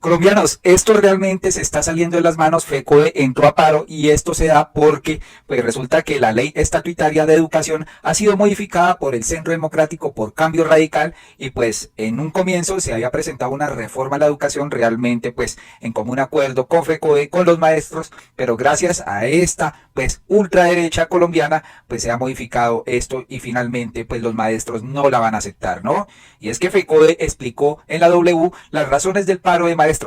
Colombianos, esto realmente se está saliendo de las manos. FECODE entró a paro y esto se da porque pues resulta que la ley estatutaria de educación ha sido modificada por el Centro Democrático por Cambio Radical y pues en un comienzo se había presentado una reforma a la educación realmente pues en común acuerdo con FECODE, con los maestros, pero gracias a esta pues ultraderecha colombiana pues se ha modificado esto y finalmente pues los maestros no la van a aceptar, ¿no? Y es que FECODE explicó en la W las razones del paro de maestros,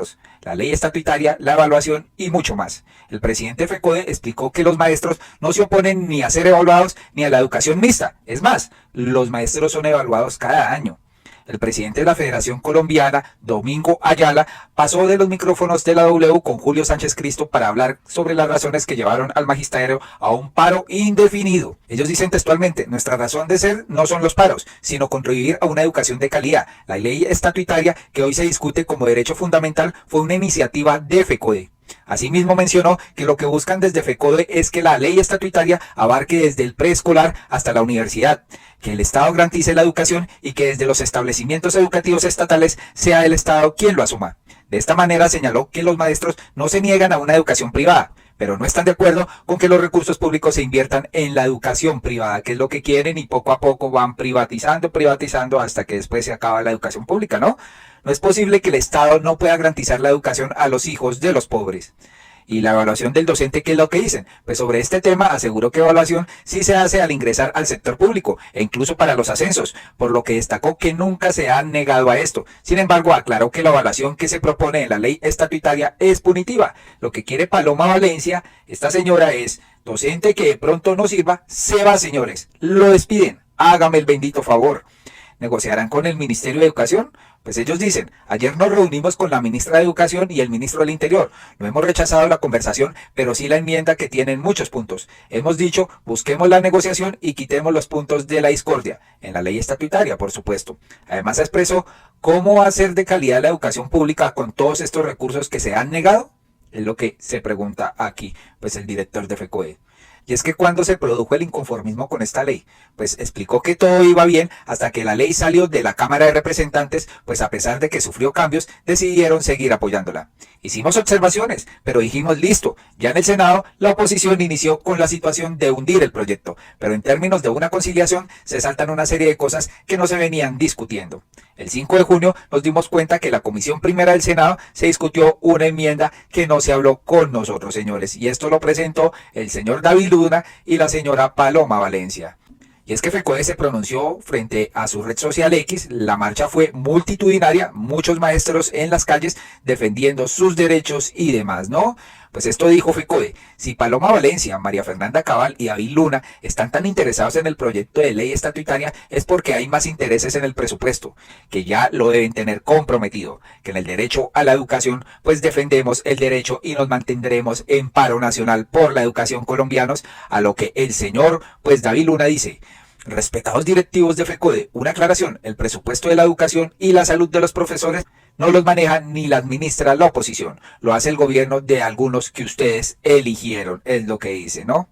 la ley estatutaria, la evaluación y mucho más. El presidente FECODE explicó que los maestros no se oponen ni a ser evaluados ni a la educación mixta. Es más, los maestros son evaluados cada año. El presidente de la Federación Colombiana, Domingo Ayala, pasó de los micrófonos de la W con Julio Sánchez Cristo para hablar sobre las razones que llevaron al magisterio a un paro indefinido. Ellos dicen textualmente, nuestra razón de ser no son los paros, sino contribuir a una educación de calidad. La ley estatutaria que hoy se discute como derecho fundamental fue una iniciativa de FECODE. Asimismo mencionó que lo que buscan desde FECODE es que la ley estatutaria abarque desde el preescolar hasta la universidad, que el Estado garantice la educación y que desde los establecimientos educativos estatales sea el Estado quien lo asuma. De esta manera señaló que los maestros no se niegan a una educación privada, pero no están de acuerdo con que los recursos públicos se inviertan en la educación privada, que es lo que quieren y poco a poco van privatizando hasta que después se acaba la educación pública, ¿no? No es posible que el Estado no pueda garantizar la educación a los hijos de los pobres. Y la evaluación del docente, ¿qué es lo que dicen? Pues sobre este tema aseguró que evaluación sí se hace al ingresar al sector público e incluso para los ascensos, por lo que destacó que nunca se han negado a esto. Sin embargo, aclaró que la evaluación que se propone en la ley estatutaria es punitiva. Lo que quiere Paloma Valencia, esta señora, es docente que de pronto no sirva, se va, señores, lo despiden, hágame el bendito favor. ¿Negociarán con el Ministerio de Educación? Pues ellos dicen, ayer nos reunimos con la ministra de Educación y el ministro del Interior. No hemos rechazado la conversación, pero sí la enmienda que tiene muchos puntos. Hemos dicho, busquemos la negociación y quitemos los puntos de la discordia, en la ley estatutaria, por supuesto. Además expresó, ¿cómo va a ser de calidad la educación pública con todos estos recursos que se han negado? Es lo que se pregunta aquí, pues el director de FECODE. Y es que cuando se produjo el inconformismo con esta ley, pues explicó que todo iba bien hasta que la ley salió de la Cámara de Representantes, pues a pesar de que sufrió cambios, decidieron seguir apoyándola. Hicimos observaciones, pero dijimos listo, ya en el Senado la oposición inició con la situación de hundir el proyecto, pero en términos de una conciliación se saltan una serie de cosas que no se venían discutiendo. El 5 de junio nos dimos cuenta que la Comisión Primera del Senado se discutió una enmienda que no se habló con nosotros, señores, y esto lo presentó el señor David Luna y la señora Paloma Valencia. Y es que FECODE se pronunció frente a su red social X, la marcha fue multitudinaria, muchos maestros en las calles defendiendo sus derechos y demás, ¿no? Pues esto dijo FECODE, si Paloma Valencia, María Fernanda Cabal y David Luna están tan interesados en el proyecto de ley estatutaria es porque hay más intereses en el presupuesto, que ya lo deben tener comprometido, que en el derecho a la educación pues defendemos el derecho y nos mantendremos en paro nacional por la educación colombianos, a lo que el señor pues David Luna dice, respetados directivos de FECODE, una aclaración, el presupuesto de la educación y la salud de los profesores no los maneja ni la administra la oposición, lo hace el gobierno de algunos que ustedes eligieron, es lo que dice, ¿no?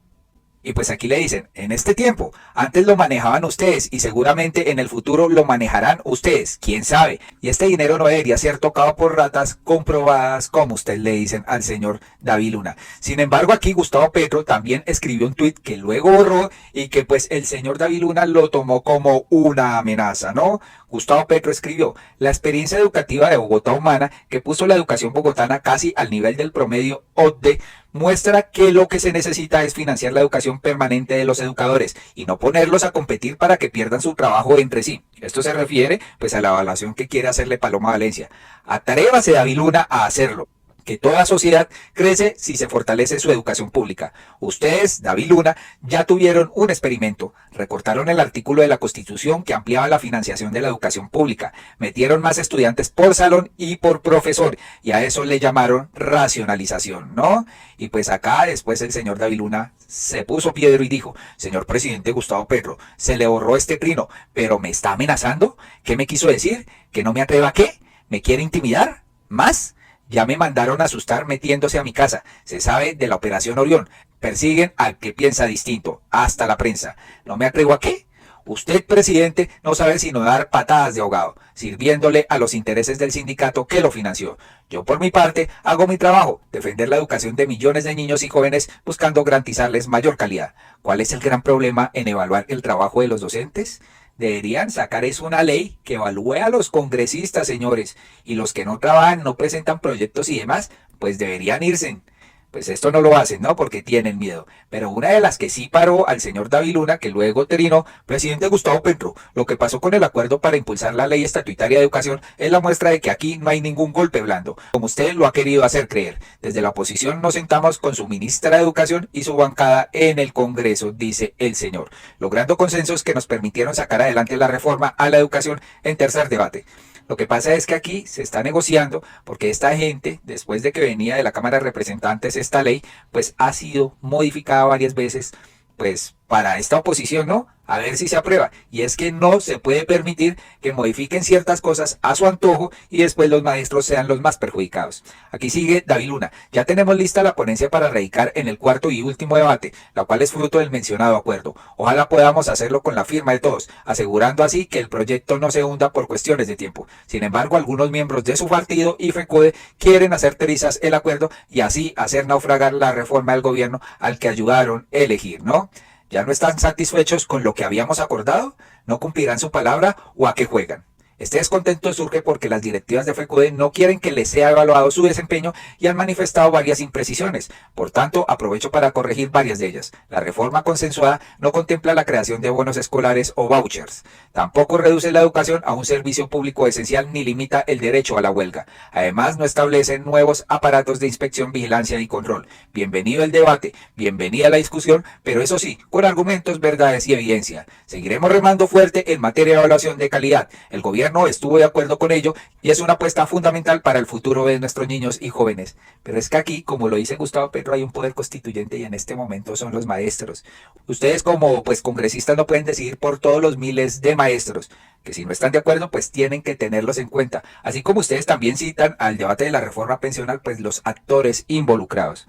Y pues aquí le dicen, en este tiempo, antes lo manejaban ustedes y seguramente en el futuro lo manejarán ustedes, quién sabe. Y este dinero no debería ser tocado por ratas comprobadas, como usted le dicen al señor David Luna. Sin embargo, aquí Gustavo Petro también escribió un tuit que luego borró y que pues el señor David Luna lo tomó como una amenaza, ¿no? Gustavo Petro escribió, la experiencia educativa de Bogotá Humana, que puso la educación bogotana casi al nivel del promedio OCDE, muestra que lo que se necesita es financiar la educación permanente de los educadores y no ponerlos a competir para que pierdan su trabajo entre sí. Esto se refiere pues a la evaluación que quiere hacerle Paloma Valencia. Atrévase David Luna a hacerlo. Que toda sociedad crece si se fortalece su educación pública. Ustedes, David Luna, ya tuvieron un experimento. Recortaron el artículo de la Constitución que ampliaba la financiación de la educación pública. Metieron más estudiantes por salón y por profesor. Y a eso le llamaron racionalización, ¿no? Y pues acá después el señor David Luna se puso piedro y dijo, señor presidente Gustavo Petro, se le borró este trino, pero ¿me está amenazando? ¿Qué me quiso decir? ¿Que no me atreva a qué? ¿Me quiere intimidar? ¿Más? Ya me mandaron a asustar metiéndose a mi casa. Se sabe de la Operación Orión. Persiguen al que piensa distinto. Hasta la prensa. ¿No me atrevo a qué? Usted, presidente, no sabe sino dar patadas de ahogado, sirviéndole a los intereses del sindicato que lo financió. Yo, por mi parte, hago mi trabajo, defender la educación de millones de niños y jóvenes buscando garantizarles mayor calidad. ¿Cuál es el gran problema en evaluar el trabajo de los docentes? Deberían sacar es una ley que evalúe a los congresistas, señores, y los que no trabajan, no presentan proyectos y demás, pues deberían irse. Pues esto no lo hacen, ¿no? Porque tienen miedo. Pero una de las que sí paró al señor David Luna, que luego terminó, presidente Gustavo Petro, lo que pasó con el acuerdo para impulsar la ley estatutaria de educación es la muestra de que aquí no hay ningún golpe blando, como usted lo ha querido hacer creer. Desde la oposición nos sentamos con su ministra de Educación y su bancada en el Congreso, dice el señor, logrando consensos que nos permitieron sacar adelante la reforma a la educación en tercer debate. Lo que pasa es que aquí se está negociando porque esta gente, después de que venía de la Cámara de Representantes esta ley, pues ha sido modificada varias veces, pues para esta oposición, ¿no? A ver si se aprueba. Y es que no se puede permitir que modifiquen ciertas cosas a su antojo y después los maestros sean los más perjudicados. Aquí sigue David Luna. Ya tenemos lista la ponencia para radicar en el cuarto y último debate, la cual es fruto del mencionado acuerdo. Ojalá podamos hacerlo con la firma de todos, asegurando así que el proyecto no se hunda por cuestiones de tiempo. Sin embargo, algunos miembros de su partido y FECODE quieren hacer trizas el acuerdo y así hacer naufragar la reforma del gobierno al que ayudaron a elegir, ¿no? ¿Ya no están satisfechos con lo que habíamos acordado? ¿No cumplirán su palabra o a qué juegan? Este descontento surge porque las directivas de FECODE no quieren que les sea evaluado su desempeño y han manifestado varias imprecisiones. Por tanto, aprovecho para corregir varias de ellas. La reforma consensuada no contempla la creación de bonos escolares o vouchers. Tampoco reduce la educación a un servicio público esencial ni limita el derecho a la huelga. Además, no establece nuevos aparatos de inspección, vigilancia y control. Bienvenido el debate, bienvenida la discusión, pero eso sí, con argumentos, verdades y evidencia. Seguiremos remando fuerte en materia de evaluación de calidad. El gobierno estuvo de acuerdo con ello y es una apuesta fundamental para el futuro de nuestros niños y jóvenes. Pero es que aquí, como lo dice Gustavo Petro, hay un poder constituyente y en este momento son los maestros. Ustedes como congresistas no pueden decidir por todos los miles de maestros, que si no están de acuerdo pues tienen que tenerlos en cuenta. Así como ustedes también citan al debate de la reforma pensional pues los actores involucrados.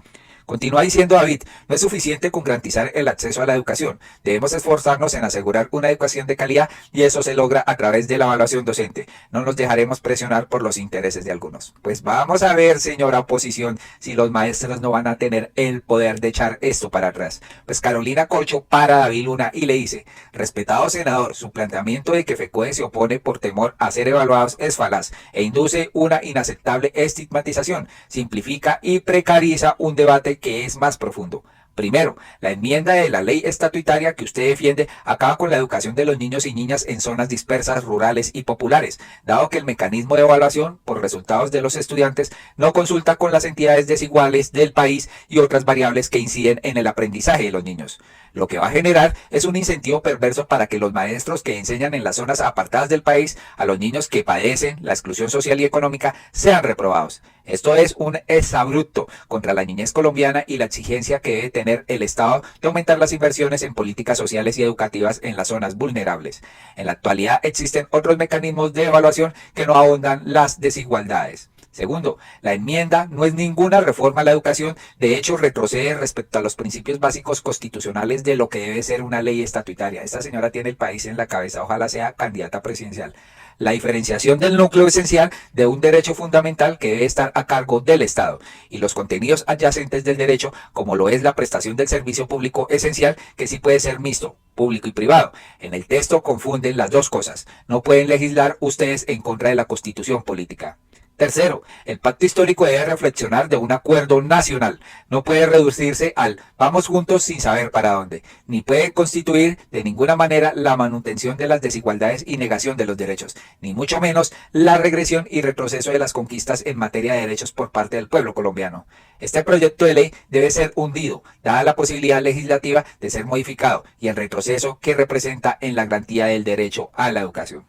Continúa diciendo David, no es suficiente con garantizar el acceso a la educación. Debemos esforzarnos en asegurar una educación de calidad y eso se logra a través de la evaluación docente. No nos dejaremos presionar por los intereses de algunos. Pues vamos a ver, señora oposición, si los maestros no van a tener el poder de echar esto para atrás. Pues Carolina Corcho para David Luna y le dice, respetado senador, su planteamiento de que FECODE se opone por temor a ser evaluados es falaz e induce una inaceptable estigmatización, simplifica y precariza un debate que es más profundo. Primero, la enmienda de la ley estatutaria que usted defiende acaba con la educación de los niños y niñas en zonas dispersas, rurales y populares, dado que el mecanismo de evaluación por resultados de los estudiantes no consulta con las entidades desiguales del país y otras variables que inciden en el aprendizaje de los niños. Lo que va a generar es un incentivo perverso para que los maestros que enseñan en las zonas apartadas del país a los niños que padecen la exclusión social y económica sean reprobados. Esto es un exabrupto contra la niñez colombiana y la exigencia que debe tener el Estado de aumentar las inversiones en políticas sociales y educativas en las zonas vulnerables. En la actualidad existen otros mecanismos de evaluación que no ahondan las desigualdades. Segundo, la enmienda no es ninguna reforma a la educación, de hecho retrocede respecto a los principios básicos constitucionales de lo que debe ser una ley estatutaria. Esta señora tiene el país en la cabeza, ojalá sea candidata presidencial. La diferenciación del núcleo esencial de un derecho fundamental que debe estar a cargo del Estado y los contenidos adyacentes del derecho, como lo es la prestación del servicio público esencial, que sí puede ser mixto, público y privado. En el texto confunden las dos cosas. No pueden legislar ustedes en contra de la Constitución política. Tercero, el pacto histórico debe reflexionar de un acuerdo nacional. No puede reducirse al vamos juntos sin saber para dónde, ni puede constituir de ninguna manera la manutención de las desigualdades y negación de los derechos, ni mucho menos la regresión y retroceso de las conquistas en materia de derechos por parte del pueblo colombiano. Este proyecto de ley debe ser hundido, dada la posibilidad legislativa de ser modificado y el retroceso que representa en la garantía del derecho a la educación.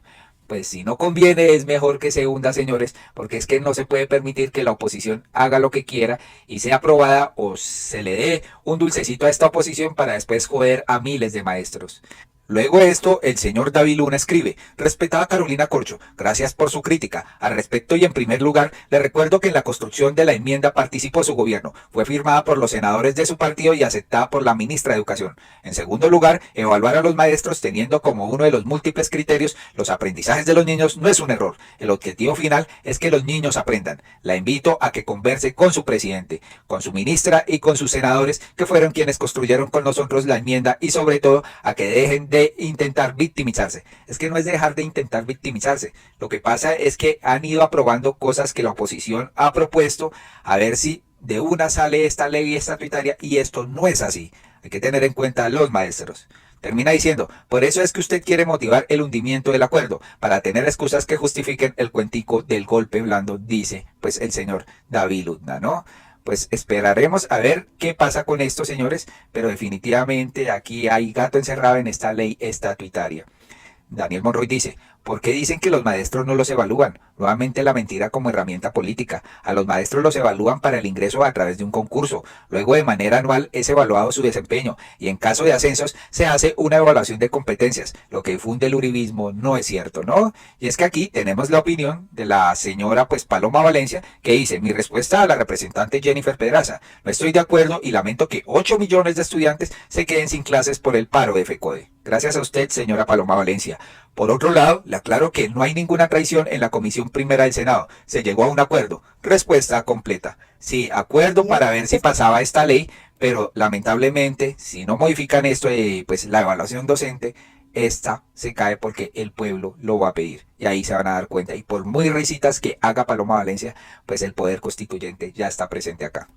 Pues si no conviene es mejor que se hunda, señores, porque es que no se puede permitir que la oposición haga lo que quiera y sea aprobada o se le dé un dulcecito a esta oposición para después joder a miles de maestros. Luego de esto, el señor David Luna escribe: respetada Carolina Corcho, gracias por su crítica. Al respecto y en primer lugar, le recuerdo que en la construcción de la enmienda participó su gobierno. Fue firmada por los senadores de su partido y aceptada por la ministra de Educación. En segundo lugar, evaluar a los maestros teniendo como uno de los múltiples criterios los aprendizajes de los niños no es un error. El objetivo final es que los niños aprendan. La invito a que converse con su presidente, con su ministra y con sus senadores, que fueron quienes construyeron con nosotros la enmienda, y sobre todo a que dejen de intentar victimizarse. Es que no es dejar de intentar victimizarse. Lo que pasa es que han ido aprobando cosas que la oposición ha propuesto, a ver si de una sale esta ley estatutaria, y esto no es así. Hay que tener en cuenta a los maestros. Termina diciendo: por eso es que usted quiere motivar el hundimiento del acuerdo, para tener excusas que justifiquen el cuentico del golpe blando, dice pues el señor David Luna, ¿no? Pues esperaremos a ver qué pasa con esto, señores, pero definitivamente aquí hay gato encerrado en esta ley estatutaria. Daniel Monroy dice: ¿por qué dicen que los maestros no los evalúan? Nuevamente la mentira como herramienta política. A los maestros los evalúan para el ingreso a través de un concurso. Luego de manera anual es evaluado su desempeño y en caso de ascensos se hace una evaluación de competencias. Lo que difunde el uribismo no es cierto, ¿no? Y es que aquí tenemos la opinión de la señora pues Paloma Valencia, que dice: mi respuesta a la representante Jennifer Pedraza: no estoy de acuerdo y lamento que 8 millones de estudiantes se queden sin clases por el paro de FECODE. Gracias a usted, señora Paloma Valencia. Por otro lado, le aclaro que no hay ninguna traición en la Comisión Primera del Senado. Se llegó a un acuerdo. Respuesta completa: sí, acuerdo para ver si pasaba esta ley, pero lamentablemente, si no modifican esto, pues la evaluación docente, esta se cae porque el pueblo lo va a pedir. Y ahí se van a dar cuenta. Y por muy risitas que haga Paloma Valencia, pues el poder constituyente ya está presente acá.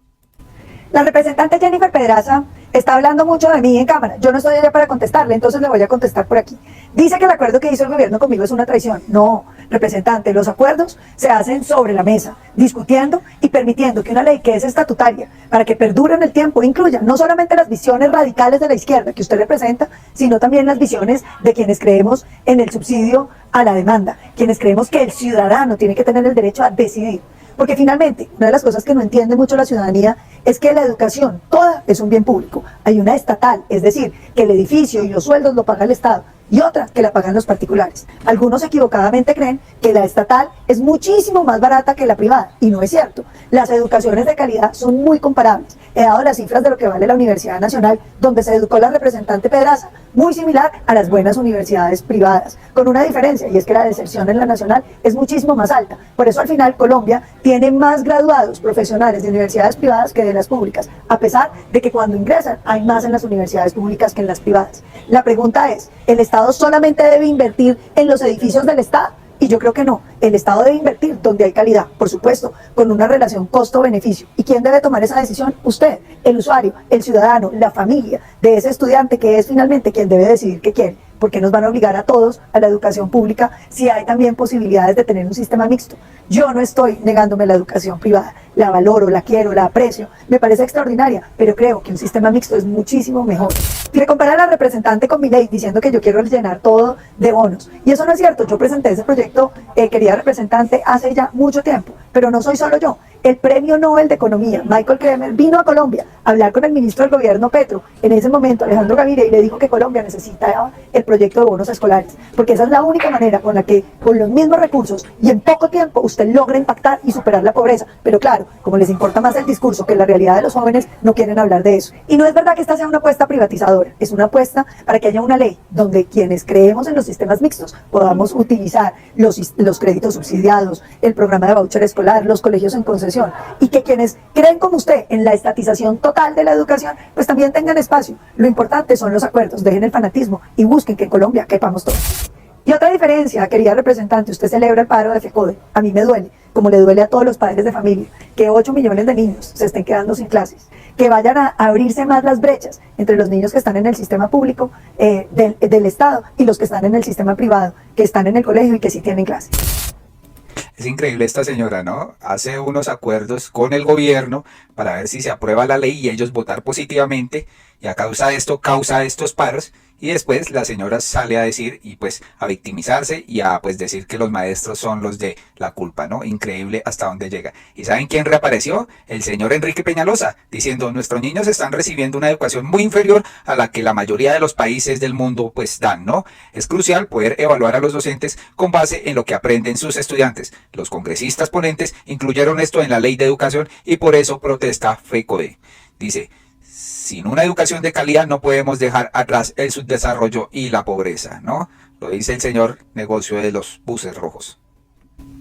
La representante Jennifer Pedraza está hablando mucho de mí en cámara. Yo no estoy allá para contestarle, entonces le voy a contestar por aquí. Dice que el acuerdo que hizo el gobierno conmigo es una traición. No, representante, los acuerdos se hacen sobre la mesa, discutiendo y permitiendo que una ley que es estatutaria, para que perdure en el tiempo, incluya no solamente las visiones radicales de la izquierda que usted representa, sino también las visiones de quienes creemos en el subsidio a la demanda, quienes creemos que el ciudadano tiene que tener el derecho a decidir. Porque finalmente, una de las cosas que no entiende mucho la ciudadanía es que la educación, toda, es un bien público. Hay una estatal, es decir, que el edificio y los sueldos lo paga el Estado, y otra que la pagan los particulares. Algunos equivocadamente creen que la estatal es muchísimo más barata que la privada, y no es cierto. Las educaciones de calidad son muy comparables. He dado las cifras de lo que vale la Universidad Nacional, donde se educó la representante Pedraza, muy similar a las buenas universidades privadas, con una diferencia, y es que la deserción en la nacional es muchísimo más alta. Por eso al final Colombia tiene más graduados profesionales de universidades privadas que de las públicas, a pesar de que cuando ingresan hay más en las universidades públicas que en las privadas. La pregunta es: ¿el Estado solamente debe invertir en los edificios del Estado? Y yo creo que no. El Estado debe invertir donde hay calidad, por supuesto, con una relación costo-beneficio. ¿Y quién debe tomar esa decisión? Usted, el usuario, el ciudadano, la familia de ese estudiante, que es finalmente quien debe decidir qué quiere. Porque nos van a obligar a todos a la educación pública si hay también posibilidades de tener un sistema mixto. Yo no estoy negándome la educación privada, la valoro, la quiero, la aprecio, me parece extraordinaria, pero creo que un sistema mixto es muchísimo mejor. Le compara a la representante con mi ley diciendo que yo quiero llenar todo de bonos, y eso no es cierto. Yo presenté ese proyecto, querida representante, hace ya mucho tiempo, pero no soy solo yo. El premio Nobel de Economía, Michael Kremer, vino a Colombia a hablar con el ministro del gobierno Petro, en ese momento Alejandro Gaviria, y le dijo que Colombia necesitaba el proyecto de bonos escolares, porque esa es la única manera con la que con los mismos recursos y en poco tiempo usted logra impactar y superar la pobreza. Pero claro, como les importa más el discurso que la realidad de los jóvenes, no quieren hablar de eso. Y no es verdad que esta sea una apuesta privatizadora, es una apuesta para que haya una ley donde quienes creemos en los sistemas mixtos podamos utilizar los créditos subsidiados, el programa de voucher escolar, los colegios en concesión, y que quienes creen como usted en la estatización total de la educación, pues también tengan espacio. Lo importante son los acuerdos, dejen el fanatismo y busquen que en Colombia quepamos todos. Y otra diferencia, querida representante: usted celebra el paro de FECODE. A mí me duele, como le duele a todos los padres de familia, que 8 millones de niños se estén quedando sin clases, que vayan a abrirse más las brechas entre los niños que están en el sistema público del Estado y los que están en el sistema privado, que están en el colegio y que sí tienen clases. Es increíble esta señora, ¿no? Hace unos acuerdos con el gobierno para ver si se aprueba la ley y ellos votar positivamente, y a causa de esto causa estos paros, Y después la señora sale a decir y pues a victimizarse y a pues decir que los maestros son los de la culpa, ¿no? Increíble hasta dónde llega. ¿Y saben quién reapareció? El señor Enrique Peñalosa, diciendo nuestros niños están recibiendo una educación muy inferior a la que la mayoría de los países del mundo pues dan, ¿no? Es crucial poder evaluar a los docentes con base en lo que aprenden sus estudiantes. Los congresistas ponentes incluyeron esto en la ley de educación y por eso protesta FECODE. Dice, sin una educación de calidad no podemos dejar atrás el subdesarrollo y la pobreza, ¿no? Lo dice el señor negocio de los buses rojos.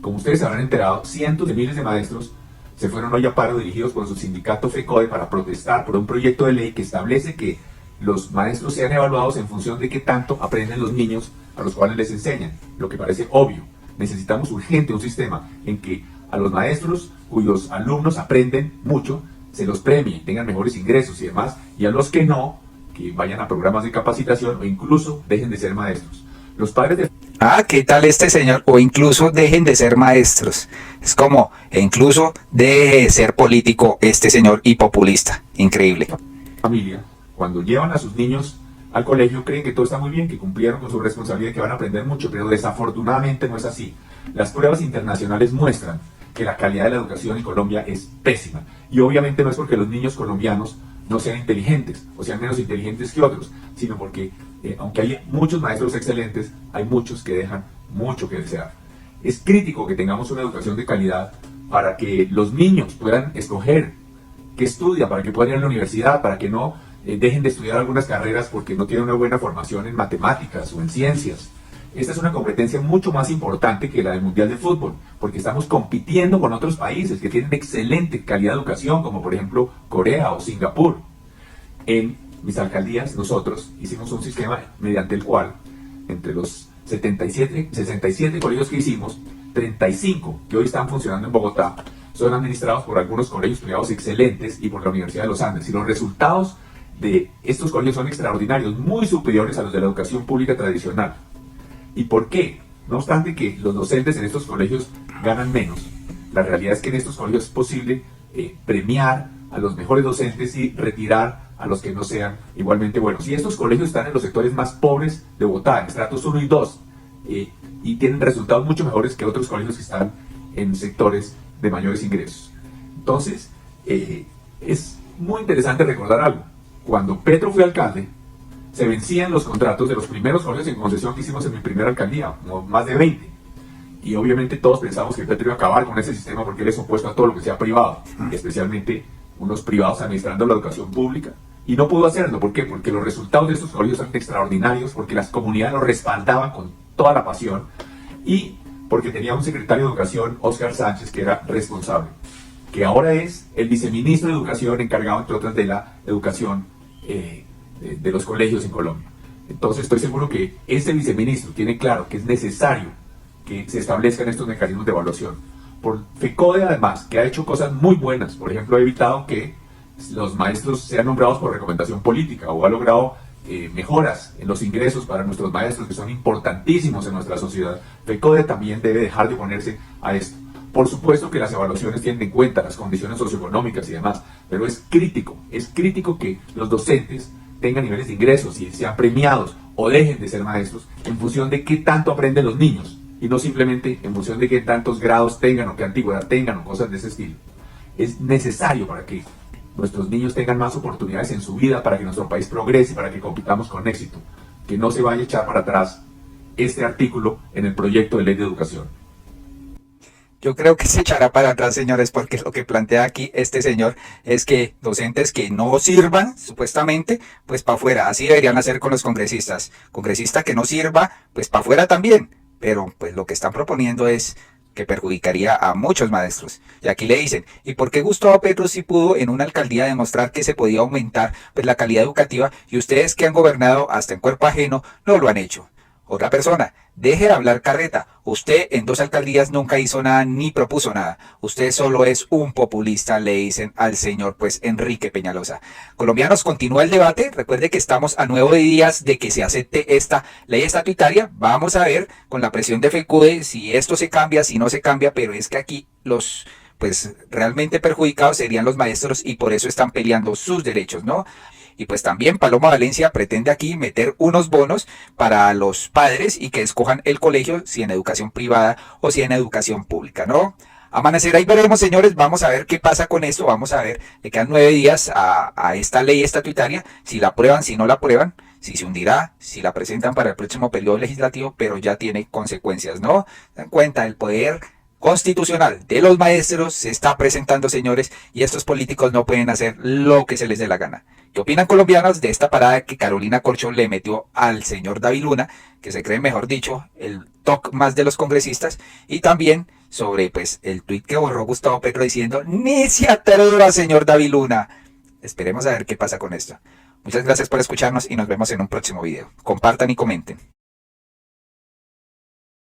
Como ustedes se habrán enterado, cientos de miles de maestros se fueron hoy a paro dirigidos por su sindicato FECODE para protestar por un proyecto de ley que establece que los maestros sean evaluados en función de qué tanto aprenden los niños a los cuales les enseñan, lo que parece obvio. Necesitamos urgente un sistema en que a los maestros cuyos alumnos aprenden mucho se los premie, tengan mejores ingresos y demás, y a los que no, que vayan a programas de capacitación o incluso dejen de ser maestros. Los padres de... ¿Qué tal este señor? O incluso dejen de ser maestros. Es como, e incluso deje de ser político este señor y populista. Increíble. Familia, cuando llevan a sus niños al colegio, creen que todo está muy bien, que cumplieron con su responsabilidad, que van a aprender mucho, pero desafortunadamente no es así. Las pruebas internacionales muestran que la calidad de la educación en Colombia es pésima. Y obviamente no es porque los niños colombianos no sean inteligentes o sean menos inteligentes que otros, sino porque aunque hay muchos maestros excelentes, hay muchos que dejan mucho que desear. Es crítico que tengamos una educación de calidad para que los niños puedan escoger qué estudian, para que puedan ir a la universidad, para que no dejen de estudiar algunas carreras porque no tienen una buena formación en matemáticas o en ciencias. Esta es una competencia mucho más importante que la del Mundial de Fútbol, porque estamos compitiendo con otros países que tienen excelente calidad de educación, como por ejemplo Corea o Singapur. En mis alcaldías, nosotros hicimos un sistema mediante el cual, entre los 67 colegios que hicimos, 35 que hoy están funcionando en Bogotá, son administrados por algunos colegios privados excelentes y por la Universidad de los Andes. Y los resultados de estos colegios son extraordinarios, muy superiores a los de la educación pública tradicional. ¿Y por qué? No obstante que los docentes en estos colegios ganan menos, la realidad es que en estos colegios es posible premiar a los mejores docentes y retirar a los que no sean igualmente buenos. Y estos colegios están en los sectores más pobres de Bogotá, en estratos 1 y 2, y tienen resultados mucho mejores que otros colegios que están en sectores de mayores ingresos. Entonces, es muy interesante recordar algo. Cuando Petro fue alcalde, se vencían los contratos de los primeros colegios en concesión que hicimos en mi primera alcaldía, más de 20. Y obviamente todos pensamos que Petro iba a acabar con ese sistema porque él es opuesto a todo lo que sea privado, especialmente unos privados administrando la educación pública. Y no pudo hacerlo. ¿Por qué? Porque los resultados de estos colegios son extraordinarios, porque las comunidades los respaldaban con toda la pasión y porque tenía un secretario de Educación, Óscar Sánchez, que era responsable, que ahora es el viceministro de Educación encargado, entre otras, de la educación de los colegios en Colombia. Entonces estoy seguro que ese viceministro tiene claro que es necesario que se establezcan estos mecanismos de evaluación. Por FECODE, además, que ha hecho cosas muy buenas, por ejemplo, ha evitado que los maestros sean nombrados por recomendación política o ha logrado mejoras en los ingresos para nuestros maestros que son importantísimos en nuestra sociedad. FECODE también debe dejar de oponerse a esto. Por supuesto que las evaluaciones tienen en cuenta las condiciones socioeconómicas y demás, pero es crítico que los docentes tengan niveles de ingresos y sean premiados o dejen de ser maestros en función de qué tanto aprenden los niños y no simplemente en función de qué tantos grados tengan o qué antigüedad tengan o cosas de ese estilo. Es necesario para que nuestros niños tengan más oportunidades en su vida, para que nuestro país progrese, para que compitamos con éxito, que no se vaya a echar para atrás este artículo en el proyecto de ley de educación. Yo creo que se echará para atrás, señores, porque lo que plantea aquí este señor es que docentes que no sirvan, supuestamente, pues para afuera. Así deberían hacer con los congresistas. Congresista que no sirva, pues para afuera también. Pero pues lo que están proponiendo es que perjudicaría a muchos maestros. Y aquí le dicen, ¿y por qué Gustavo Petro sí pudo en una alcaldía demostrar que se podía aumentar pues la calidad educativa y ustedes que han gobernado hasta en cuerpo ajeno no lo han hecho? Otra persona, deje de hablar carreta. Usted en 2 alcaldías nunca hizo nada ni propuso nada. Usted solo es un populista, le dicen al señor pues Enrique Peñalosa. Colombianos, continúa el debate. Recuerde que estamos a 9 días de que se acepte esta ley estatutaria. Vamos a ver con la presión de FECODE si esto se cambia, si no se cambia, pero es que aquí los pues realmente perjudicados serían los maestros y por eso están peleando sus derechos, ¿no? Y pues también Paloma Valencia pretende aquí meter unos bonos para los padres y que escojan el colegio si en educación privada o si en educación pública, ¿no? Amanecer, ahí veremos, señores, vamos a ver qué pasa con esto, vamos a ver, le quedan 9 días a esta ley estatutaria, si la aprueban, si no la aprueban, si se hundirá, si la presentan para el próximo periodo legislativo, pero ya tiene consecuencias, ¿no? Dan cuenta, el poder constitucional de los maestros se está presentando, señores, y estos políticos no pueden hacer lo que se les dé la gana. ¿Qué opinan colombianos de esta parada que Carolina Corcho le metió al señor David Luna, que se cree, mejor dicho, el top más de los congresistas? Y también sobre pues el tuit que borró Gustavo Petro diciendo, ni se atreva, señor David Luna. Esperemos a ver qué pasa con esto. Muchas gracias por escucharnos y nos vemos en un próximo video. Compartan y comenten.